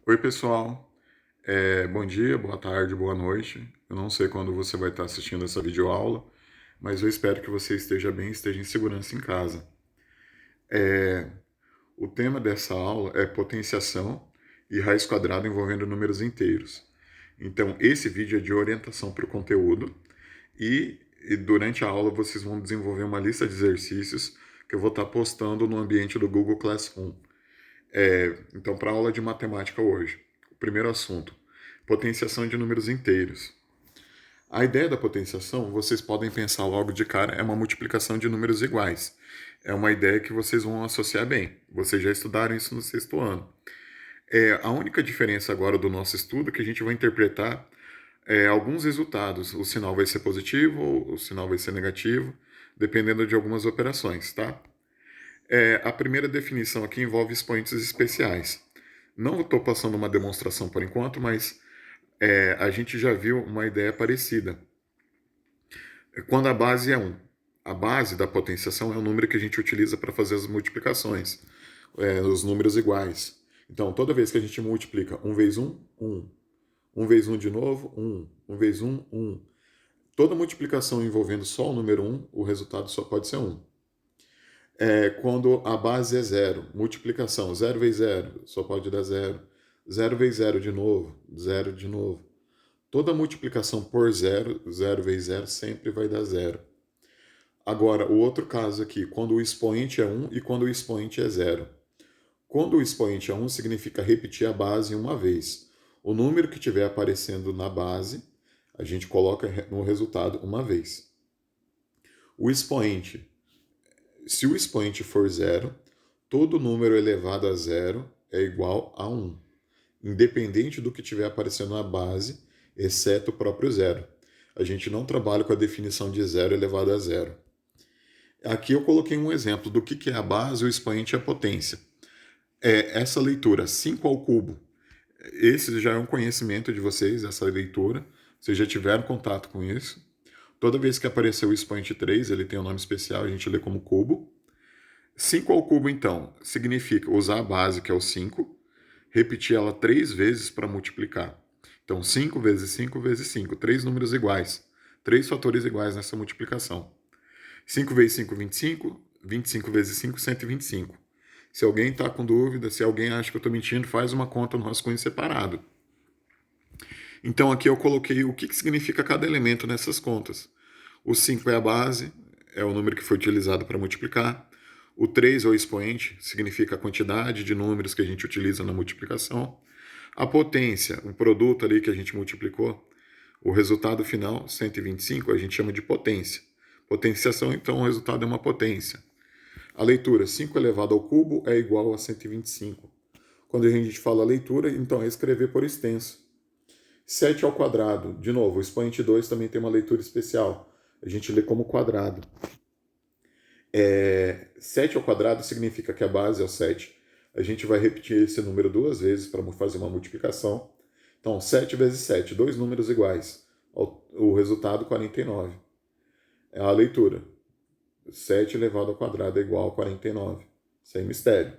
Oi, pessoal. Bom dia, boa tarde, boa noite. Eu não sei quando você vai estar assistindo essa videoaula, mas eu espero que você esteja bem, esteja em segurança em casa. O tema dessa aula é potenciação e raiz quadrada envolvendo números inteiros. Então, esse vídeo é de orientação para o conteúdo e durante a aula vocês vão desenvolver uma lista de exercícios que eu vou estar postando no ambiente do Google Classroom. Então, para a aula de matemática hoje, o primeiro assunto, potenciação de números inteiros. A ideia da potenciação, vocês podem pensar logo de cara, é uma multiplicação de números iguais. É uma ideia que vocês vão associar bem. Vocês já estudaram isso no sexto ano. A única diferença agora do nosso estudo é que a gente vai interpretar alguns resultados. O sinal vai ser positivo ou o sinal vai ser negativo, dependendo de algumas operações, tá? A primeira definição aqui envolve expoentes especiais. Não estou passando uma demonstração por enquanto, mas a gente já viu uma ideia parecida. Quando a base é 1. A base da potenciação é o número que a gente utiliza para fazer as multiplicações, os números iguais. Então, toda vez que a gente multiplica 1 vezes 1, 1. 1 vezes 1 de novo, 1. 1 vezes 1, 1. Toda multiplicação envolvendo só o número 1, o resultado só pode ser 1. Quando a base é 0, multiplicação 0 vezes 0, só pode dar 0. 0 vezes 0 de novo, 0 de novo. Toda multiplicação por 0, 0 vezes 0, sempre vai dar 0. Agora, o outro caso aqui, quando o expoente é 1 e quando o expoente é 0. Quando o expoente é 1, significa repetir a base uma vez. O número que estiver aparecendo na base, a gente coloca no resultado uma vez. O expoente, se o expoente for 0, todo número elevado a 0 é igual a 1, independente do que estiver aparecendo na base, exceto o próprio 0. A gente não trabalha com a definição de 0 elevado a 0. Aqui eu coloquei um exemplo do que é a base, o expoente e a potência. Essa leitura 5 ao cubo, esse já é um conhecimento de vocês, essa leitura, vocês já tiveram contato com isso. Toda vez que aparecer o expoente 3, ele tem um nome especial, a gente lê como cubo. 5 ao cubo, então, significa usar a base, que é o 5, repetir ela 3 vezes para multiplicar. Então, 5 vezes 5 vezes 5, 3 números iguais, 3 fatores iguais nessa multiplicação. 5 vezes 5, 25, 25 vezes 5, 125. Se alguém está com dúvida, se alguém acha que eu estou mentindo, faz uma conta no rascunho separado. Então aqui eu coloquei o que significa cada elemento nessas contas. O 5 é a base, é o número que foi utilizado para multiplicar. O 3 é o expoente, significa a quantidade de números que a gente utiliza na multiplicação. A potência, o produto ali que a gente multiplicou. O resultado final, 125, a gente chama de potência. Potenciação, então, o resultado é uma potência. A leitura, 5 elevado ao cubo é igual a 125. Quando a gente fala leitura, então é escrever por extenso. 7 ao quadrado, de novo, o expoente 2 também tem uma leitura especial. A gente lê como quadrado. 7 ao quadrado significa que a base é o 7. A gente vai repetir esse número 2 vezes para fazer uma multiplicação. Então, 7 vezes 7, dois números iguais. O resultado, 49. É a leitura. 7 elevado ao quadrado é igual a 49. Sem mistério.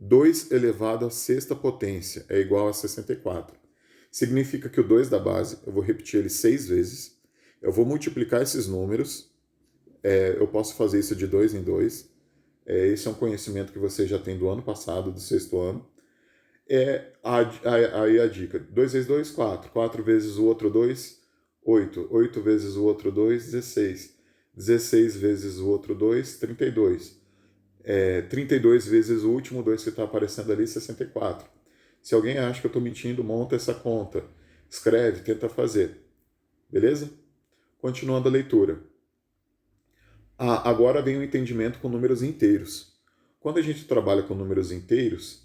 2 elevado à sexta potência é igual a 64. Significa que o 2 da base, eu vou repetir ele 6 vezes. Eu vou multiplicar esses números. Eu posso fazer isso de 2 em 2. Esse é um conhecimento que você já tem do ano passado, do sexto ano. Aí a dica. 2 vezes 2, 4. 4 vezes o outro 2, 8. 8 vezes o outro 2, 16. 16 vezes o outro 2, 32. 32 vezes o último 2 que está aparecendo ali, 64. Se alguém acha que eu estou mentindo, monta essa conta. Escreve, tenta fazer. Beleza? Continuando a leitura. Agora vem o entendimento com números inteiros. Quando a gente trabalha com números inteiros,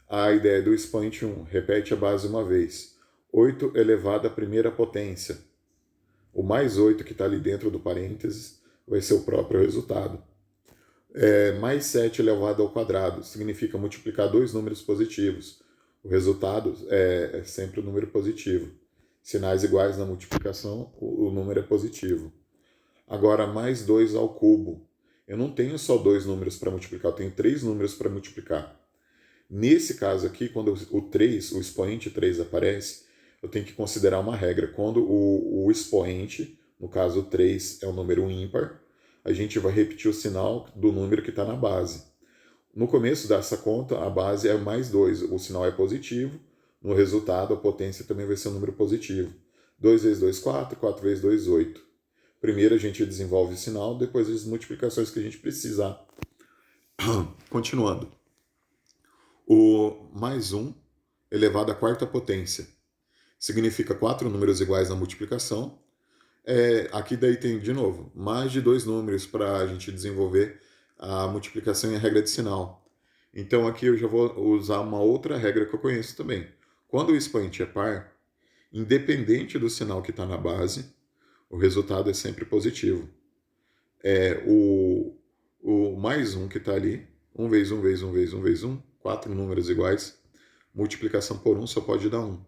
a ideia do expoente 1, repete a base uma vez. 8 elevado à primeira potência. O mais 8 que está ali dentro do parênteses vai ser o próprio resultado. Mais 7 elevado ao quadrado significa multiplicar dois números positivos. O resultado é sempre o número positivo. Sinais iguais na multiplicação, o número é positivo. Agora, mais 2 ao cubo. Eu não tenho só dois números para multiplicar, eu tenho 3 números para multiplicar. Nesse caso aqui, quando o 3, o expoente 3 aparece, eu tenho que considerar uma regra. Quando o expoente, no caso 3 é um número ímpar, a gente vai repetir o sinal do número que está na base. No começo dessa conta, a base é mais 2, o sinal é positivo, no resultado a potência também vai ser um número positivo. 2 vezes 2, 4, 4 vezes 2, 8. Primeiro a gente desenvolve o sinal, depois as multiplicações que a gente precisar. Continuando. O mais 1 elevado à quarta potência significa 4 números iguais na multiplicação. Aqui daí tem, de novo, mais de 2 números para a gente desenvolver a multiplicação e a regra de sinal. Então aqui eu já vou usar uma outra regra que eu conheço também. Quando o expoente é par, independente do sinal que está na base, o resultado é sempre positivo. O mais 1 que está ali, 1 vezes 1 vezes 1 vezes 1 vezes 1, 4 números iguais, multiplicação por 1 só pode dar 1.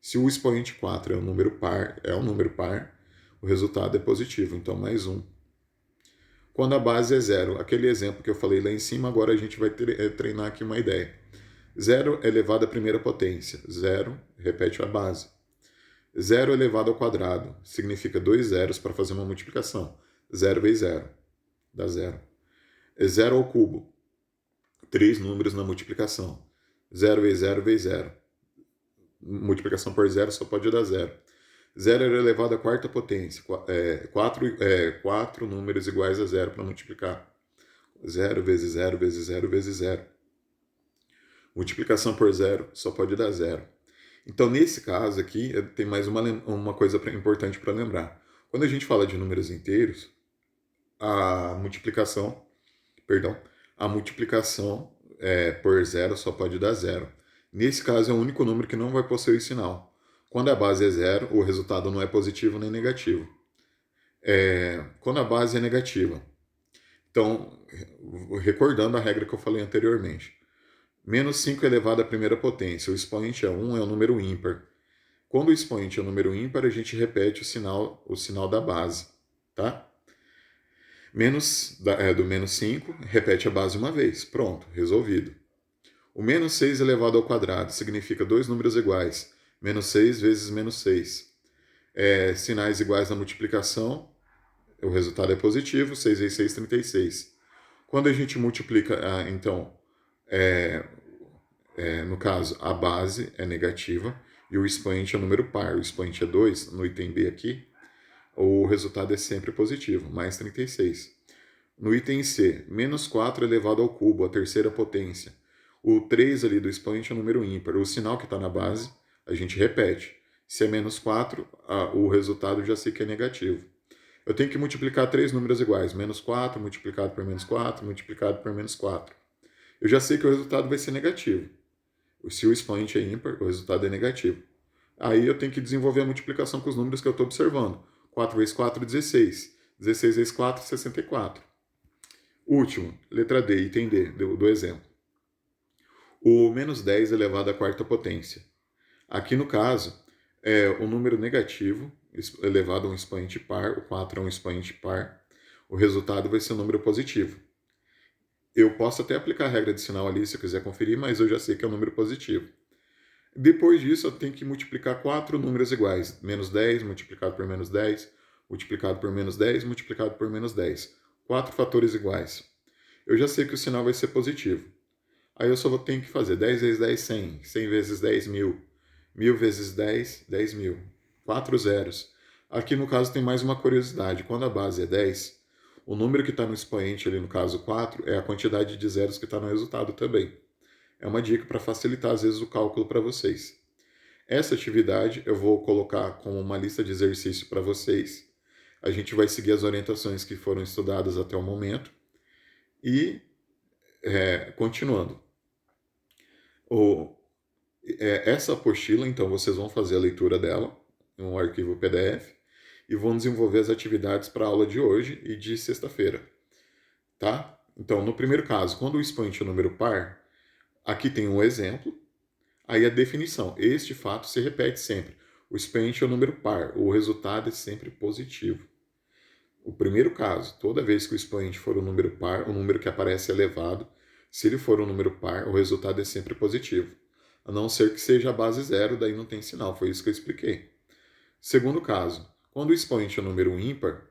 Se o expoente 4 é um número par, o resultado é positivo, então mais 1. Quando a base é 0, aquele exemplo que eu falei lá em cima, agora a gente vai treinar aqui uma ideia. 0 elevado à primeira potência, 0, repete a base. 0 elevado ao quadrado, significa 2 zeros para fazer uma multiplicação. 0 vezes 0, dá 0. 0 ao cubo, 3 números na multiplicação. 0 vezes 0 vezes 0. Multiplicação por 0 só pode dar 0. 0 elevado à quarta potência. 4 números iguais a 0 para multiplicar. 0 vezes 0 vezes 0 vezes 0. Multiplicação por 0 só pode dar 0. Então, nesse caso aqui, tem mais uma coisa importante para lembrar. Quando a gente fala de números inteiros, a multiplicação por 0 só pode dar 0. Nesse caso, é o único número que não vai possuir sinal. Quando a base é 0, o resultado não é positivo nem negativo. Quando a base é negativa. Então, recordando a regra que eu falei anteriormente. Menos 5 elevado à primeira potência. O expoente é 1, é um número ímpar. Quando o expoente é um número ímpar, a gente repete o sinal da base. Tá? Do menos 5, repete a base uma vez. Pronto, resolvido. O menos 6 elevado ao quadrado significa 2 números iguais. Menos 6 vezes menos 6. Sinais iguais na multiplicação, o resultado é positivo. 6 vezes 6, 36. Quando a gente multiplica, então, no caso, a base é negativa e o expoente é um número par. O expoente é 2, no item B aqui, o resultado é sempre positivo, mais 36. No item C, menos 4 elevado ao cubo, a terceira potência. O 3 ali do expoente é um número ímpar. O sinal que está na base, a gente repete. Se é menos 4, o resultado já sei que é negativo. Eu tenho que multiplicar 3 números iguais. Menos 4 multiplicado por menos 4, multiplicado por menos 4. Eu já sei que o resultado vai ser negativo. Se o expoente é ímpar, o resultado é negativo. Aí eu tenho que desenvolver a multiplicação com os números que eu estou observando. 4 vezes 4, 16. 16 vezes 4, 64. Último, letra D, item D, do exemplo. O menos 10 elevado à quarta potência. Aqui no caso, é o número negativo elevado a um expoente par, o 4 é um expoente par, o resultado vai ser um número positivo. Eu posso até aplicar a regra de sinal ali se eu quiser conferir, mas eu já sei que é um número positivo. Depois disso, eu tenho que multiplicar 4 números iguais. Menos 10 multiplicado por menos 10, multiplicado por menos 10, multiplicado por menos 10. 4 fatores iguais. Eu já sei que o sinal vai ser positivo. Aí eu só tenho que fazer 10 vezes 10, 100. 100 vezes 10, 1000. 1000 vezes 10, 10.000. 4 zeros. Aqui no caso tem mais uma curiosidade. Quando a base é 10, o número que está no expoente ali, no caso 4, é a quantidade de zeros que está no resultado também. É uma dica para facilitar às vezes o cálculo para vocês. Essa atividade eu vou colocar como uma lista de exercício para vocês. A gente vai seguir as orientações que foram estudadas até o momento. E, continuando. Essa apostila, então, vocês vão fazer a leitura dela em um arquivo PDF e vão desenvolver as atividades para a aula de hoje e de sexta-feira. Tá? Então, no primeiro caso, quando o expoente é número par, aqui tem um exemplo, aí a definição. Este fato se repete sempre. O expoente é um número par, o resultado é sempre positivo. O primeiro caso, toda vez que o expoente for um número par, o número que aparece elevado, Se ele for um número par, o resultado é sempre positivo. A não ser que seja a base zero, daí não tem sinal. Foi isso que eu expliquei. Segundo caso, quando o expoente é um número ímpar,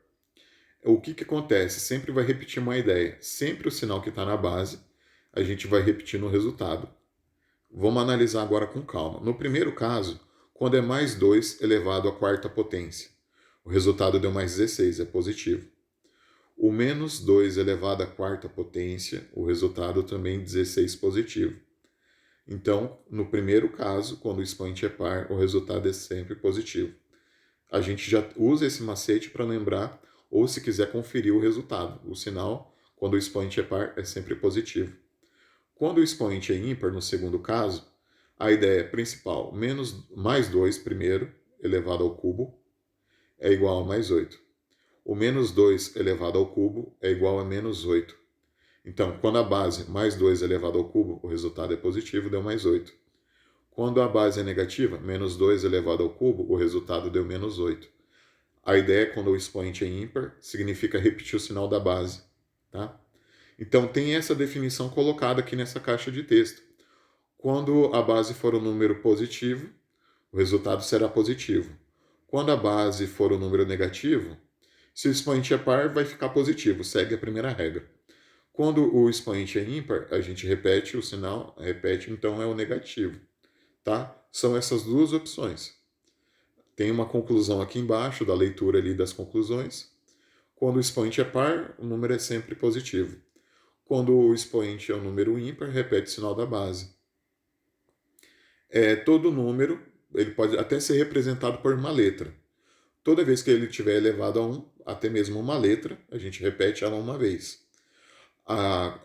o que acontece? Sempre vai repetir uma ideia. Sempre o sinal que está na base, a gente vai repetir no resultado. Vamos analisar agora com calma. No primeiro caso, quando é mais 2 elevado à quarta potência, o resultado deu mais 16, é positivo. O menos 2 elevado à quarta potência, o resultado também 16 positivo. Então, no primeiro caso, quando o expoente é par, o resultado é sempre positivo. A gente já usa esse macete para lembrar, ou se quiser conferir o resultado. O sinal, quando o expoente é par, é sempre positivo. Quando o expoente é ímpar, no segundo caso, a ideia principal, mais 2 primeiro, elevado ao cubo, é igual a mais 8. O menos 2 elevado ao cubo é igual a menos 8. Então, quando a base mais 2 elevado ao cubo, o resultado é positivo, deu mais 8. Quando a base é negativa, menos 2 elevado ao cubo, o resultado deu menos 8. A ideia, quando o expoente é ímpar, significa repetir o sinal da base. Tá? Então, tem essa definição colocada aqui nessa caixa de texto. Quando a base for um número positivo, o resultado será positivo. Quando a base for um número negativo, se o expoente é par, vai ficar positivo, segue a primeira regra. Quando o expoente é ímpar, a gente repete o sinal, então é o negativo. Tá? São essas duas opções. Tem uma conclusão aqui embaixo da leitura ali das conclusões. Quando o expoente é par, o número é sempre positivo. Quando o expoente é um número ímpar, repete o sinal da base. Todo número ele pode até ser representado por uma letra. Toda vez que ele tiver elevado a 1, até mesmo uma letra, a gente repete ela uma vez.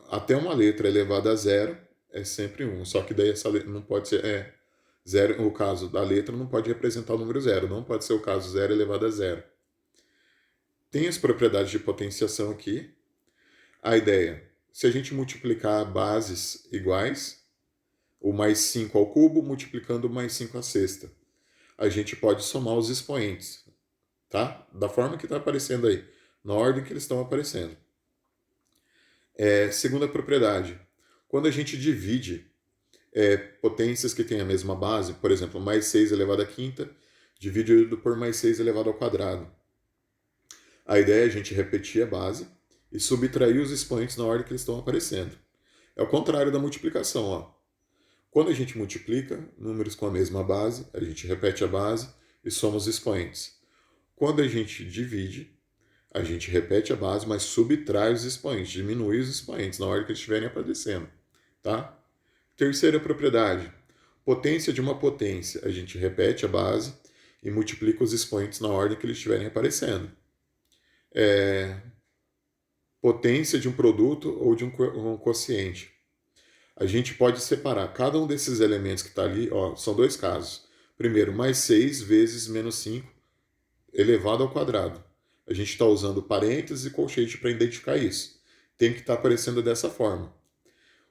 Até uma letra elevada a 0 é sempre 1, só que daí essa letra não pode ser... zero, o caso da letra não pode representar o número 0, não pode ser o caso 0 elevado a 0. Tem as propriedades de potenciação aqui. A ideia, se a gente multiplicar bases iguais, o mais 5 ao cubo multiplicando o mais 5 à sexta, a gente pode somar os expoentes, tá? Da forma que está aparecendo aí, na ordem que eles estão aparecendo. Segunda propriedade, quando a gente divide potências que têm a mesma base, por exemplo, mais 6 elevado à quinta, dividido por mais 6 elevado ao quadrado. A ideia é a gente repetir a base e subtrair os expoentes na ordem que eles estão aparecendo. É o contrário da multiplicação. Ó. Quando a gente multiplica números com a mesma base, a gente repete a base e soma os expoentes. Quando a gente divide, a gente repete a base, mas subtrai os expoentes, diminui os expoentes na ordem que eles estiverem aparecendo. Tá? Terceira propriedade, potência de uma potência. A gente repete a base e multiplica os expoentes na ordem que eles estiverem aparecendo. Potência de um produto ou de um quociente. A gente pode separar cada um desses elementos que está ali, ó, são dois casos. Primeiro, mais 6 vezes menos 5 elevado ao quadrado. A gente está usando parênteses e colchete para identificar isso. Tem que estar aparecendo dessa forma.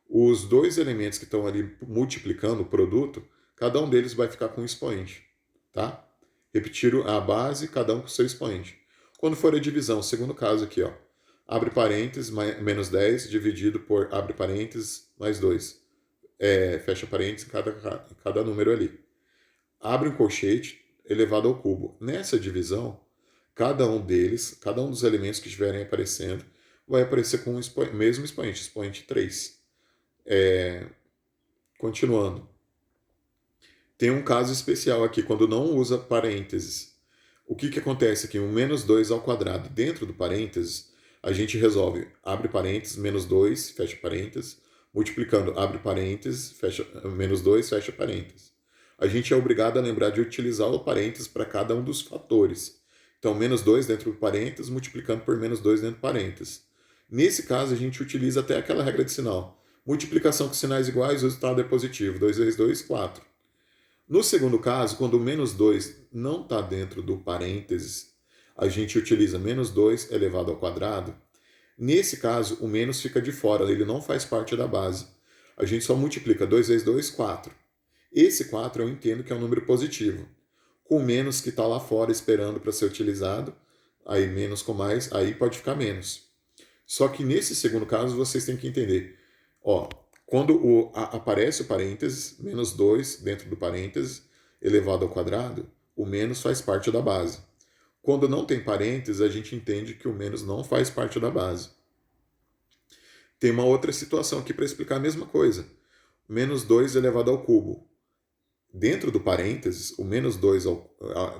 Os dois elementos que estão ali multiplicando o produto, cada um deles vai ficar com um expoente. Tá? Repetir a base, cada um com o seu expoente. Quando for a divisão, segundo caso aqui, ó, abre parênteses, menos 10, dividido por, abre parênteses, mais 2. Fecha parênteses em cada número ali. Abre um colchete elevado ao cubo. Nessa divisão, cada um dos elementos que estiverem aparecendo, vai aparecer com o mesmo expoente 3. Continuando. Tem um caso especial aqui, quando não usa parênteses. O que acontece aqui? O menos 2 ao quadrado. Dentro do parênteses, a gente resolve, abre parênteses, menos 2, fecha parênteses, multiplicando, abre parênteses, fecha, menos 2, fecha parênteses. A gente é obrigado a lembrar de utilizar o parênteses para cada um dos fatores. Então, menos 2 dentro do parênteses, multiplicando por menos 2 dentro do parênteses. Nesse caso, a gente utiliza até aquela regra de sinal. Multiplicação com sinais iguais, o resultado é positivo. 2 vezes 2, 4. No segundo caso, quando o menos 2 não está dentro do parênteses, a gente utiliza menos 2 elevado ao quadrado. Nesse caso, o menos fica de fora, ele não faz parte da base. A gente só multiplica 2 vezes 2, 4. Esse 4 eu entendo que é um número positivo. Com menos que está lá fora esperando para ser utilizado, aí menos com mais, aí pode ficar menos. Só que nesse segundo caso, vocês têm que entender. Ó, quando aparece o parênteses, menos 2 dentro do parênteses, elevado ao quadrado, o menos faz parte da base. Quando não tem parênteses, a gente entende que o menos não faz parte da base. Tem uma outra situação aqui para explicar a mesma coisa. Menos 2 elevado ao cubo. Dentro do parênteses, o menos 2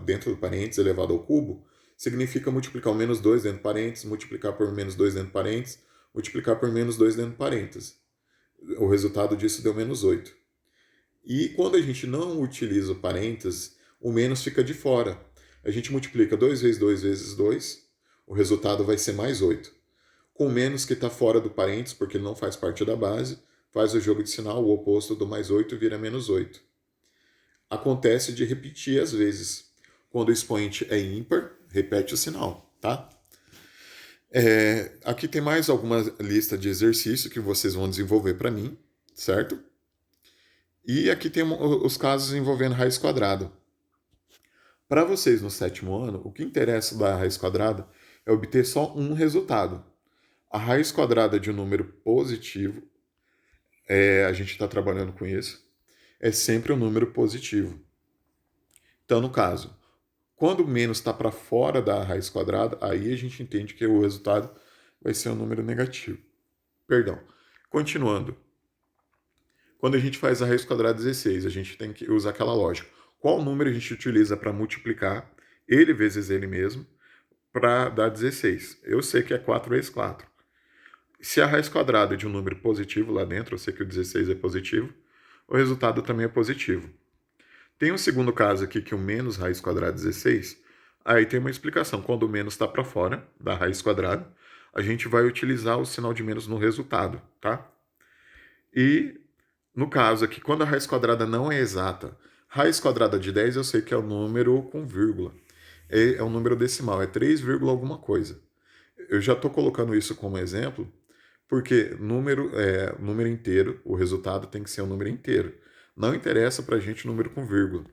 dentro do parênteses elevado ao cubo significa multiplicar o menos 2 dentro do parênteses, multiplicar por menos 2 dentro do parênteses, multiplicar por menos 2 dentro do parênteses. O resultado disso deu menos 8. E quando a gente não utiliza o parênteses, o menos fica de fora. A gente multiplica 2 vezes 2 vezes 2, o resultado vai ser mais 8. Com o menos que está fora do parênteses, porque ele não faz parte da base, faz o jogo de sinal, o oposto do mais 8 vira menos 8. Acontece de repetir às vezes. Quando o expoente é ímpar, repete o sinal, tá? Aqui tem mais alguma lista de exercícios que vocês vão desenvolver para mim, certo? E aqui tem os casos envolvendo raiz quadrada. Para vocês no 7º ano, o que interessa da raiz quadrada é obter só um resultado. A raiz quadrada de um número positivo, a gente está trabalhando com isso, é sempre um número positivo. Então, no caso, quando o menos está para fora da raiz quadrada, aí a gente entende que o resultado vai ser um número negativo. Perdão. Continuando. Quando a gente faz a raiz quadrada 16, a gente tem que usar aquela lógica. Qual número a gente utiliza para multiplicar ele vezes ele mesmo para dar 16? Eu sei que é 4 vezes 4. Se a raiz quadrada de um número positivo lá dentro, eu sei que o 16 é positivo, o resultado também é positivo. Tem um segundo caso aqui que o menos raiz quadrada 16, aí tem uma explicação. Quando o menos está para fora da raiz quadrada, a gente vai utilizar o sinal de menos no resultado, tá? E no caso aqui, quando a raiz quadrada não é exata, raiz quadrada de 10 eu sei que é um número com vírgula. É um número decimal, é 3, alguma coisa. Eu já estou colocando isso como exemplo, porque número inteiro, o resultado tem que ser um número inteiro. Não interessa para a gente número com vírgula.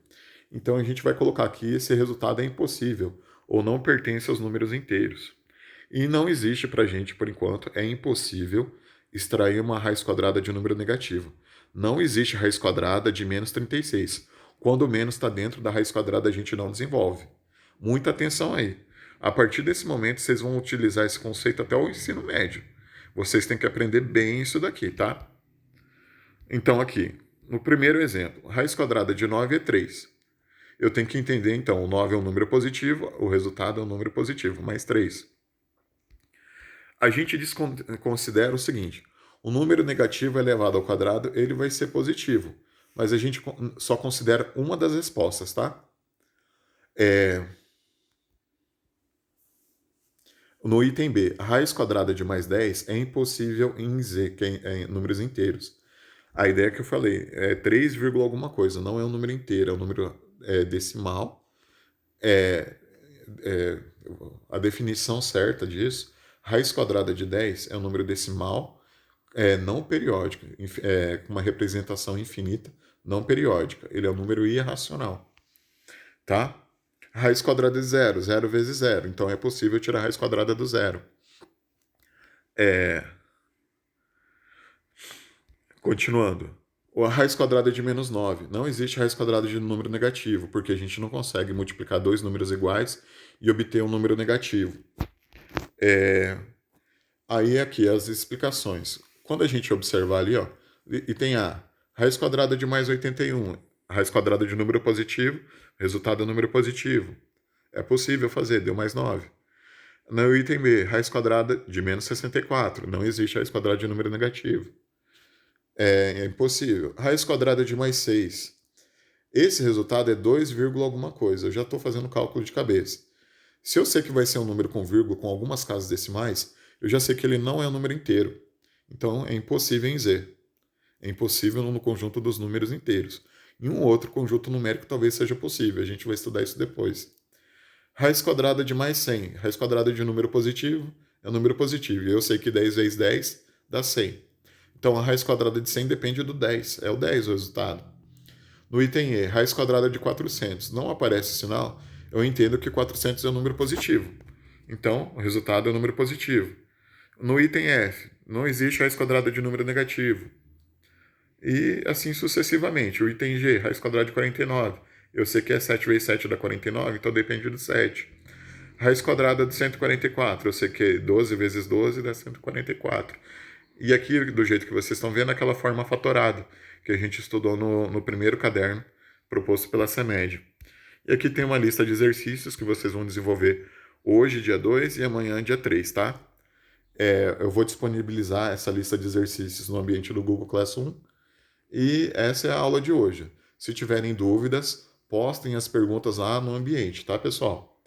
Então a gente vai colocar aqui esse resultado é impossível, ou não pertence aos números inteiros. E não existe para a gente, por enquanto, é impossível extrair uma raiz quadrada de um número negativo. Não existe raiz quadrada de menos 36. Quando o menos está dentro da raiz quadrada, a gente não desenvolve. Muita atenção aí. A partir desse momento, vocês vão utilizar esse conceito até o ensino médio. Vocês têm que aprender bem isso daqui, tá? Então, aqui, no primeiro exemplo, raiz quadrada de 9 é 3. Eu tenho que entender, então, o 9 é um número positivo, o resultado é um número positivo, mais 3. A gente considera o seguinte, o número negativo elevado ao quadrado, ele vai ser positivo, mas a gente só considera uma das respostas, tá? No item B, a raiz quadrada de mais 10 é impossível em Z, que é em números inteiros. A ideia que eu falei é 3, alguma coisa, não é um número inteiro, é um número decimal. A definição certa disso, raiz quadrada de 10 é um número decimal não periódico, com uma representação infinita, não periódica. Ele é um número irracional, tá? Raiz quadrada de zero, 0 vezes 0. Então é possível tirar a raiz quadrada do zero. Continuando. A raiz quadrada de menos 9. Não existe raiz quadrada de número negativo, porque a gente não consegue multiplicar dois números iguais e obter um número negativo. Aí aqui as explicações. Quando a gente observar ali, ó, e tem a raiz quadrada de mais 81, a raiz quadrada de número positivo, resultado é número positivo. É possível fazer, deu mais 9. No item B, raiz quadrada de menos 64, não existe raiz quadrada de número negativo. É impossível. Raiz quadrada de mais 6. Esse resultado é 2, alguma coisa. Eu já estou fazendo cálculo de cabeça. Se eu sei que vai ser um número com vírgula com algumas casas decimais, eu já sei que ele não é um número inteiro. Então é impossível em Z. É impossível no conjunto dos números inteiros. Em um outro conjunto numérico talvez seja possível. A gente vai estudar isso depois. Raiz quadrada de mais 100. Raiz quadrada de um número positivo é um número positivo. E eu sei que 10 vezes 10 dá 100. Então a raiz quadrada de 100 depende do 10. É o 10 o resultado. No item E, raiz quadrada de 400. Não aparece o sinal, eu entendo que 400 é um número positivo. Então, o resultado é um número positivo. No item F, não existe raiz quadrada de número negativo. E assim sucessivamente. O item G, raiz quadrada de 49. Eu sei que é 7 vezes 7 dá 49, então depende do 7. Raiz quadrada de 144. Eu sei que 12 vezes 12 dá 144. E aqui, do jeito que vocês estão vendo, é aquela forma fatorada que a gente estudou no primeiro caderno, proposto pela CEMED. E aqui tem uma lista de exercícios que vocês vão desenvolver hoje, dia 2, e amanhã, dia 3, tá? Eu vou disponibilizar essa lista de exercícios no ambiente do Google Classroom. E essa é a aula de hoje. Se tiverem dúvidas, postem as perguntas lá no ambiente, tá, pessoal?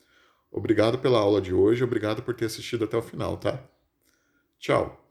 Obrigado pela aula de hoje, obrigado por ter assistido até o final, tá? Tchau!